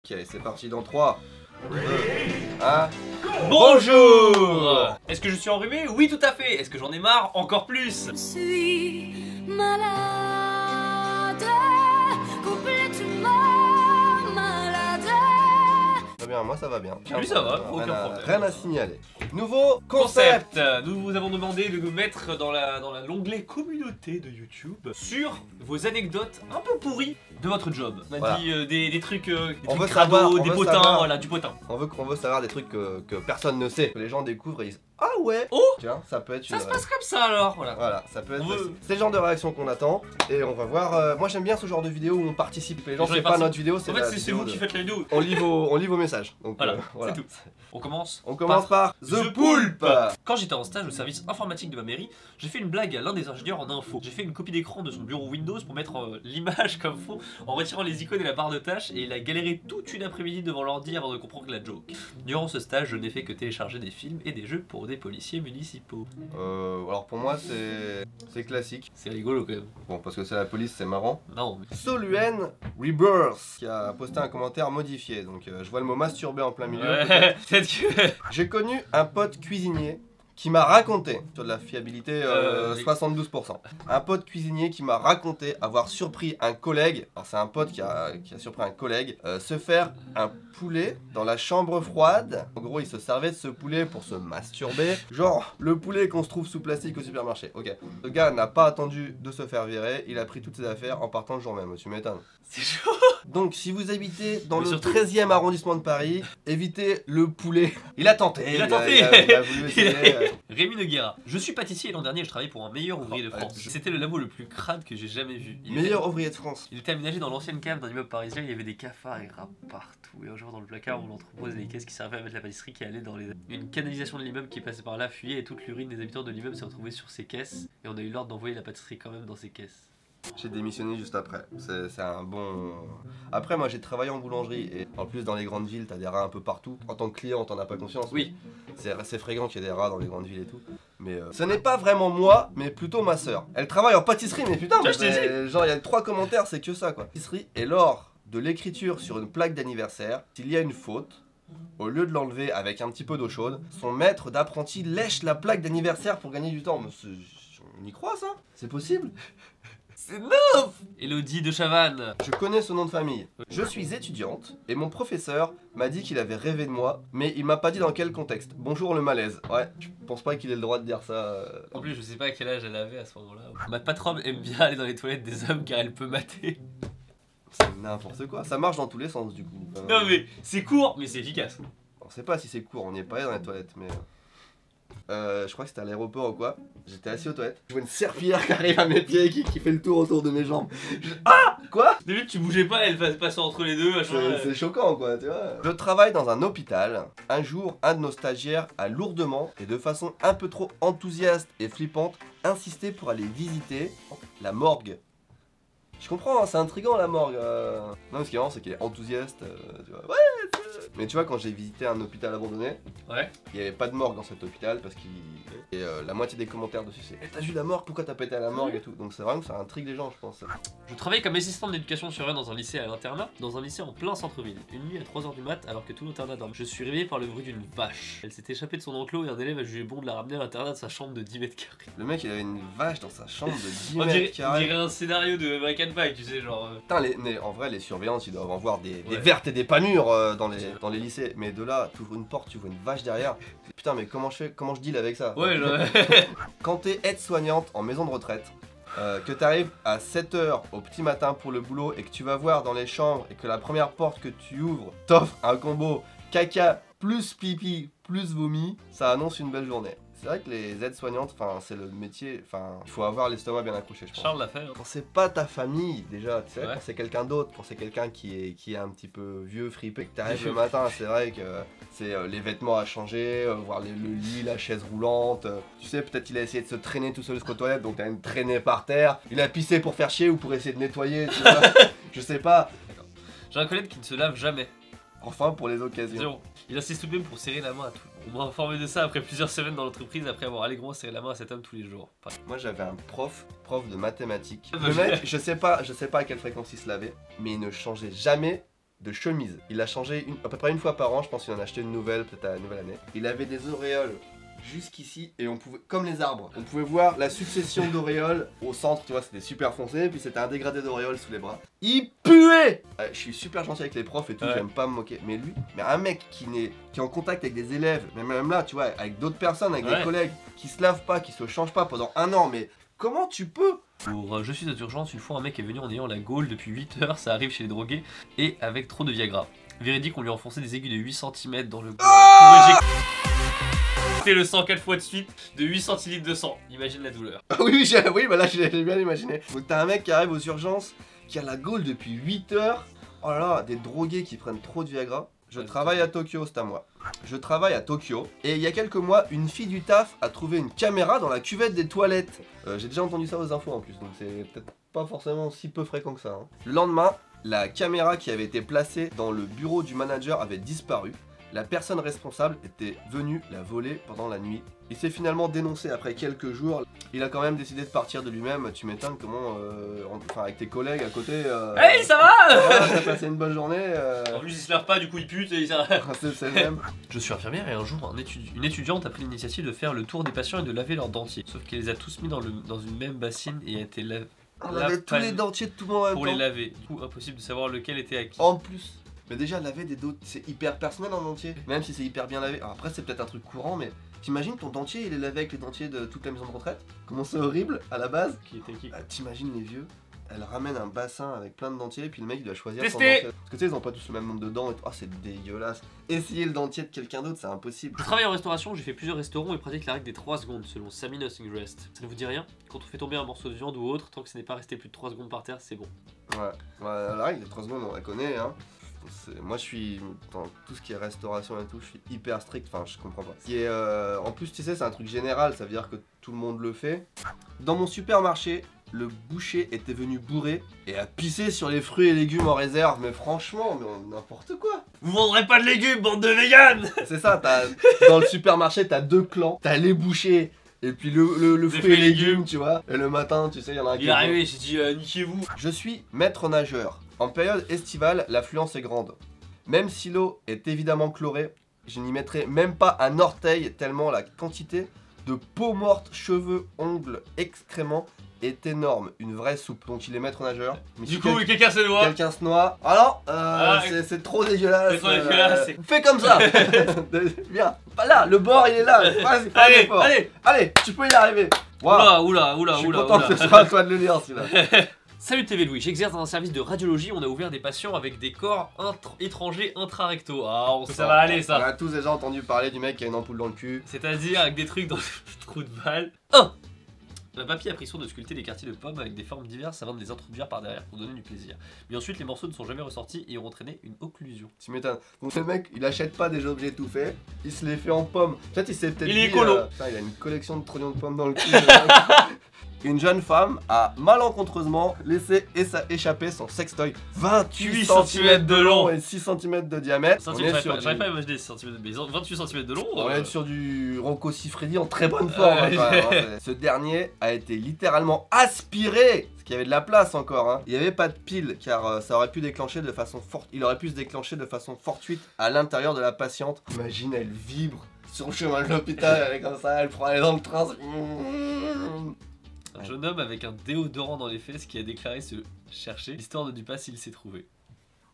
Ok, c'est parti dans 3, 2, 1... Bonjour. Est-ce que je suis enrhumé? Oui, tout à fait. Est-ce que j'en ai marre? Encore plus. Je suis malade, complètement malade. Ça va bien, moi ça va bien. Lui ça va, aucun problème. Rien à signaler. Nouveau concept. Nous vous avons demandé de nous mettre dans l'onglet communauté de YouTube sur vos anecdotes un peu pourries de votre job. On a Voilà. dit des trucs, des On trucs veut crado, savoir, des on veut potins, savoir. voilà, du potin. On veut savoir des trucs que personne ne sait, que les gens découvrent et ils disent ah ouais. Oh, tu vois, ça peut être ça une... se passe comme ça alors, voilà. Voilà, ça peut être... On veut- C'est le genre de réaction qu'on attend et on va voir... Moi j'aime bien ce genre de vidéo où on participe. Les gens, Les gens c'est y pas participent. notre vidéo, c'est En fait, la c'est vidéo vous de- qui faites la vidéo. On lit vos messages. Donc, Voilà, voilà. c'est tout. On commence. On commence par The Poulpe. Quand j'étais en stage au service informatique de ma mairie, j'ai fait une blague à l'un des ingénieurs en info. J'ai fait une copie d'écran de son bureau Windows pour mettre l'image comme fond en retirant les icônes et la barre de tâches, et il a galéré toute une après-midi devant l'ordi avant de comprendre la joke. Durant ce stage, je n'ai fait que télécharger des films et des jeux pour des policiers municipaux. Alors pour moi c'est classique. C'est rigolo quand même. Bon, parce que c'est la police, c'est marrant. Non, mais... Soluen Rebirth qui a posté un commentaire modifié. Donc je vois le mot masturbé en plein milieu. Ouais, peut-être que... J'ai connu un pote cuisinier qui m'a raconté, sur de la fiabilité 72%, un pote cuisinier qui m'a raconté avoir surpris un collègue, alors c'est un pote qui a surpris un collègue, se faire un poulet dans la chambre froide. En gros, il se servait de ce poulet pour se masturber. Genre, le poulet qu'on se trouve sous plastique au supermarché. Ok. Le gars n'a pas attendu de se faire virer, il a pris toutes ses affaires en partant le jour même, tu m'étonnes. C'est chaud. Donc, si vous habitez dans Mais le surtout- 13e arrondissement de Paris, évitez le poulet. Il a tenté. Il a tenté. Il a voulu essayer. Rémi Noguera. Je suis pâtissier et l'an dernier je travaillais pour un meilleur ouvrier de France. C'était le labo le plus crade que j'ai jamais vu. Meilleur ouvrier de France. Il était aménagé dans l'ancienne cave d'un immeuble parisien, il y avait des cafards et rats partout. Et un jour dans le placard, on entreposait des caisses qui servaient à mettre la pâtisserie qui allait dans les... Une canalisation de l'immeuble qui passait par là fuyait et toute l'urine des habitants de l'immeuble s'est retrouvée sur ces caisses. Et on a eu l'ordre d'envoyer la pâtisserie quand même dans ces caisses. J'ai démissionné juste après. C'est un bon... Après, moi, j'ai travaillé en boulangerie. Et en plus, dans les grandes villes, t'as des rats un peu partout. En tant que client, t'en as pas conscience. Oui. C'est fréquent qu'il y ait des rats dans les grandes villes et tout. Mais ce n'est pas vraiment moi, mais plutôt ma sœur. Elle travaille en pâtisserie, mais putain, Tiens, je t'ai genre, il y a 3 commentaires, c'est que ça, quoi. Pâtisserie, et lors de l'écriture sur une plaque d'anniversaire, s'il y a une faute, au lieu de l'enlever avec un petit peu d'eau chaude, son maître d'apprenti lèche la plaque d'anniversaire pour gagner du temps. Mais on y croit, ça? C'est possible? C'est neuf. Elodie de Chavannes. Je connais son nom de famille. Je suis étudiante et mon professeur m'a dit qu'il avait rêvé de moi, mais il m'a pas dit dans quel contexte. Bonjour le malaise. Ouais, je pense pas qu'il ait le droit de dire ça. En plus, je sais pas à quel âge elle avait à ce moment-là. Ma patronne aime bien aller dans les toilettes des hommes car elle peut mater. C'est n'importe quoi. Ça marche dans tous les sens du coup. Non mais c'est court, mais c'est efficace. On sait pas si c'est court, on n'y est pas allé dans les toilettes, mais... je crois que c'était à l'aéroport ou quoi. J'étais assis aux toilettes. Je vois une serpillière qui arrive à mes pieds et qui fait le tour autour de mes jambes. Ah! Quoi? Début tu bougeais pas, elle passait entre les deux. C'est choquant quoi, tu vois. Je travaille dans un hôpital. Un jour, un de nos stagiaires a lourdement et de façon un peu trop enthousiaste et flippante insisté pour aller visiter la morgue. Je comprends, hein, c'est intriguant la morgue. Non, ce qui est marrant, c'est qu'il est enthousiaste. Tu vois. Ouais, mais tu vois, quand j'ai visité un hôpital abandonné, Ouais. il n'y avait pas de morgue dans cet hôpital parce qu'il. Et la moitié des commentaires dessus, c'est t'as vu la morgue? Pourquoi t'as pas été à la morgue et tout? Donc c'est vraiment que ça intrigue les gens, je pense. Je travaille comme assistant d'éducation surveillante dans un lycée à l'internat, dans un lycée en plein centre-ville. Une nuit à 3h du mat, alors que tout l'internat dormait. Je suis réveillé par le bruit d'une vache. Elle s'est échappée de son enclos et un élève a jugé bon de la ramener à l'internat de sa chambre de 10 mètres carrés. Le mec, il avait une vache dans sa chambre de 10 On mètres dirait carrés. un scénario de American Pie, tu sais, genre. Putain, mais en vrai, les surveillantes, ils doivent en voir des Ouais. vertes et des pas mûres dans les lycées. Mais de là, tu ouvres une porte, tu vois une vache derrière. Putain, mais comment je deal avec ça? Ouais, genre. Quand t'es aide-soignante en maison de retraite, que t'arrives à 7h au petit matin pour le boulot et que tu vas voir dans les chambres et que la première porte que tu ouvres t'offre un combo caca plus pipi plus vomi, ça annonce une belle journée. C'est vrai que les aides-soignantes, enfin c'est le métier, enfin il faut avoir l'estomac bien accroché je pense. Charles l'a fait. Hein. Quand c'est pas ta famille déjà, tu sais, Ouais. quand c'est quelqu'un d'autre, quand c'est quelqu'un qui est un petit peu vieux, fripé, que t'arrives le matin, c'est vrai que c'est les vêtements à changer, voir le lit, la chaise roulante, tu sais peut-être il a essayé de se traîner tout seul jusqu'aux toilettes, donc t'as une traînée par terre, il a pissé pour faire chier ou pour essayer de nettoyer, tu vois, je sais pas. J'ai un collègue qui ne se lave jamais. Enfin pour les occasions. Zéro. Il insiste tout de même pour serrer la main à tout. On m'a informé de ça après plusieurs semaines dans l'entreprise, après avoir allègrement serré la main à cet homme tous les jours. Pareil. Moi j'avais un prof de mathématiques. Ah, Le bah, mec, je sais pas à quelle fréquence il se lavait, mais il ne changeait jamais de chemise. Il a changé à peu près une fois par an, je pense qu'il en a acheté une nouvelle, peut-être à la nouvelle année. Il avait des auréoles jusqu'ici et on pouvait, comme les arbres, on pouvait voir la succession d'auréoles au centre, tu vois, c'était super foncé, puis c'était un dégradé d'auréoles sous les bras. Il puait. Je suis super gentil avec les profs et tout, j'aime pas me moquer, mais lui, un mec qui est en contact avec des élèves, même là, tu vois, avec d'autres personnes, avec des collègues, qui se lavent pas, qui se changent pas pendant 1 an, mais comment tu peux? Pour Je suis aux urgences, une fois un mec est venu en ayant la gaule depuis 8 heures, ça arrive chez les drogués, et avec trop de Viagra. Véridique, on lui a enfoncé des aiguilles de 8 cm dans le corps pour éjecter le sang 4 fois de suite de 8 centilitres de sang. Imagine la douleur. Oui, bah là j'ai bien imaginé. Donc t'as un mec qui arrive aux urgences, qui a la gaule depuis 8 heures. Oh là là, des drogués qui prennent trop de Viagra. Je travaille à Tokyo, c'est à moi. Je travaille à Tokyo et il y a quelques mois, une fille du taf a trouvé une caméra dans la cuvette des toilettes. J'ai déjà entendu ça aux infos en plus, donc c'est peut-être pas forcément si peu fréquent que ça. Hein. Le lendemain, la caméra qui avait été placée dans le bureau du manager avait disparu. La personne responsable était venue la voler pendant la nuit. Il s'est finalement dénoncé après quelques jours. Il a quand même décidé de partir de lui-même. Tu m'étonnes comment, enfin avec tes collègues à côté. Hey, ça va t'as passé une bonne journée. En plus, il se lave pas, du coup, il pute et il c'est le même. Je suis infirmière et un jour, une étudiante a pris l'initiative de faire le tour des patients et de laver leurs dentiers. Sauf qu'elle les a tous mis dans une même bassine et a été lavée. On avait tous les dentiers de tout le monde en même temps. Pour les laver. Du coup, impossible de savoir lequel était à qui. En plus. Mais déjà, laver des dents, c'est hyper personnel en dentier. Même si c'est hyper bien lavé. Alors après, c'est peut-être un truc courant, mais t'imagines ton dentier, il est lavé avec les dentiers de toute la maison de retraite? Comment c'est horrible à la base? Qui était qui? T'imagines les vieux? Elle ramène un bassin avec plein de dentiers, et puis le mec il doit choisir son dentier. Parce que tu sais, ils ont pas tous le même nombre de dents et tout. Oh, c'est dégueulasse. Essayer le dentier de quelqu'un d'autre, c'est impossible. Je travaille en restauration, j'ai fait plusieurs restaurants et pratique la règle des 3 secondes selon Sammy Nothing Rest. Ça ne vous dit rien? Quand on fait tomber un morceau de viande ou autre, tant que ce n'est pas resté plus de 3 secondes par terre, c'est bon. Ouais, la règle des 3 secondes, on la connaît, hein. Moi je suis dans tout ce qui est restauration et tout, je suis hyper strict, enfin je comprends pas. En plus tu sais c'est un truc général, ça veut dire que tout le monde le fait. Dans mon supermarché, le boucher était venu bourré et a pissé sur les fruits et légumes en réserve, mais franchement, mais n'importe quoi. Vous vendrez pas de légumes, bande de véganes. C'est ça, dans le supermarché t'as 2 clans, t'as les bouchers et puis le fruit et légumes, tu vois. Et le matin, tu sais, il y en a un qui est arrivé, j'ai dit niquez-vous. Je suis maître nageur. En période estivale, l'affluence est grande. Même si l'eau est évidemment chlorée, je n'y mettrai même pas un orteil tellement la quantité de peau morte, cheveux, ongles, excréments est énorme. Une vraie soupe. Donc il est maître nageur. Mais du coup, quelqu'un se noie. Quelqu'un se noie. Ah non, c'est trop dégueulasse. C'est trop dégueulasse. Fais comme ça. Viens. Pas là, le bord il est là. Vas-y, allez, tu peux y arriver. Wow. Oula. Je suis content que ce soit à toi de le lire celui-là. Salut TV Louis, j'exerce dans un service de radiologie, on a ouvert des patients avec des corps étrangers intrarectaux. Ah, ça va aller ça. On a tous déjà entendu parler du mec qui a une ampoule dans le cul. C'est-à-dire avec des trucs dans le trou de balle. 1. Un papy a pris soin de sculpter des quartiers de pommes avec des formes diverses avant de les introduire par derrière pour donner du plaisir. Mais ensuite, les morceaux ne sont jamais ressortis et ont entraîné une occlusion. Tu m'étonnes. Donc le mec, il achète pas des objets tout faits, il se les fait en pommes. Peut-être il s'est peut-être Il est écolo. Il a une collection de trognons de pommes dans le cul. Une jeune femme a malencontreusement laissé échapper son sextoy 28 cm de long et 6 cm de diamètre. J'arrive pas à imaginer 6 cm, mais 28 cm de long. On est sur du Rocco Siffredi en très bonne forme. Ce dernier a été littéralement aspiré, parce qu'il y avait de la place encore. Hein. Il n'y avait pas de pile car ça aurait pu déclencher de façon forte. Il aurait pu se déclencher de façon fortuite à l'intérieur de la patiente. Imagine, elle vibre sur le chemin de l'hôpital, elle est comme ça, elle prend les dans le train. Un jeune homme avec un déodorant dans les fesses qui a déclaré se chercher, l'histoire ne dit pas s'il s'est trouvé.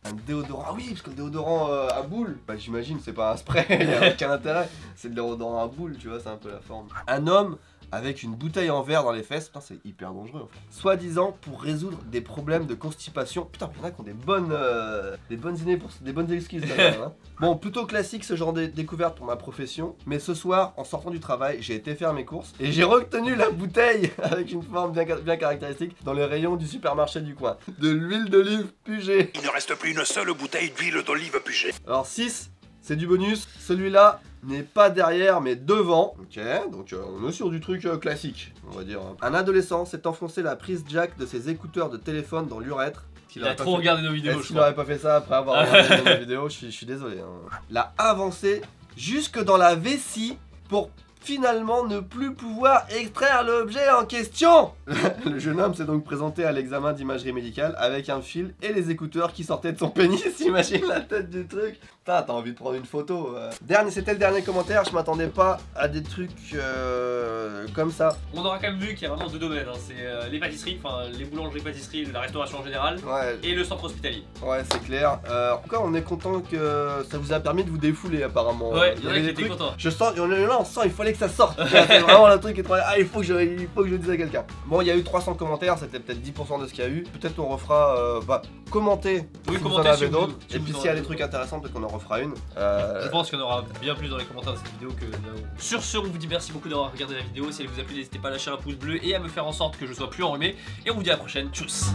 Un déodorant, ah oui, parce que le déodorant à boule, bah j'imagine, c'est pas un spray, il n'y a aucun intérêt. C'est le déodorant à boule, tu vois, c'est un peu la forme. Un homme avec une bouteille en verre dans les fesses, putain c'est hyper dangereux en fait. Soi-disant pour résoudre des problèmes de constipation. Putain, il y en a qui ont des bonnes idées pour des bonnes excuses d'ailleurs. Hein. Bon, plutôt classique ce genre de découverte pour ma profession, mais ce soir, en sortant du travail, j'ai été faire mes courses et j'ai retenu la bouteille avec une forme bien caractéristique dans les rayons du supermarché du coin. De l'huile d'olive Puget. Il ne reste plus une seule bouteille d'huile d'olive Puget. Alors 6, c'est du bonus, celui-là n'est pas derrière mais devant. Ok, donc on est sur du truc classique, on va dire. Un adolescent s'est enfoncé la prise jack de ses écouteurs de téléphone dans l'urètre. Il a trop regardé nos vidéos, je crois. Il n'aurait pas fait ça après avoir regardé nos vidéos, je suis désolé. Hein. L'a avancé jusque dans la vessie pour finalement ne plus pouvoir extraire l'objet en question. Le jeune homme s'est donc présenté à l'examen d'imagerie médicale avec un fil et les écouteurs qui sortaient de son pénis. Imagine la tête du truc. Putain, t'as envie de prendre une photo. C'était le dernier commentaire, je m'attendais pas à des trucs comme ça. On aura quand même vu qu'il y a vraiment deux domaines, hein. C'est les pâtisseries, enfin les boulangeries, pâtisseries, la restauration en général, et le centre hospitalier. Ouais, c'est clair. En tout cas, on est content que ça vous a permis de vous défouler apparemment. Ouais, il y en a qui étaient contents. Je sens, on sent, il fallait que ça sorte. C'est vraiment le truc qui est trop... Ah, il faut que je dise à quelqu'un. Bon, il y a eu 300 commentaires, c'était peut-être 10% de ce qu'il y a eu. Peut-être on refera, commentez si vous en avez d'autres. Et puis s'il y a des trucs intéressants, peut-être qu'on en refera une. Je pense qu'il y en aura bien plus dans les commentaires de cette vidéo que là-haut. Sur ce, on vous dit merci beaucoup d'avoir regardé la vidéo. Si elle vous a plu, n'hésitez pas à lâcher un pouce bleu et à me faire en sorte que je sois plus enrhumé. Et on vous dit à la prochaine. Tchuss.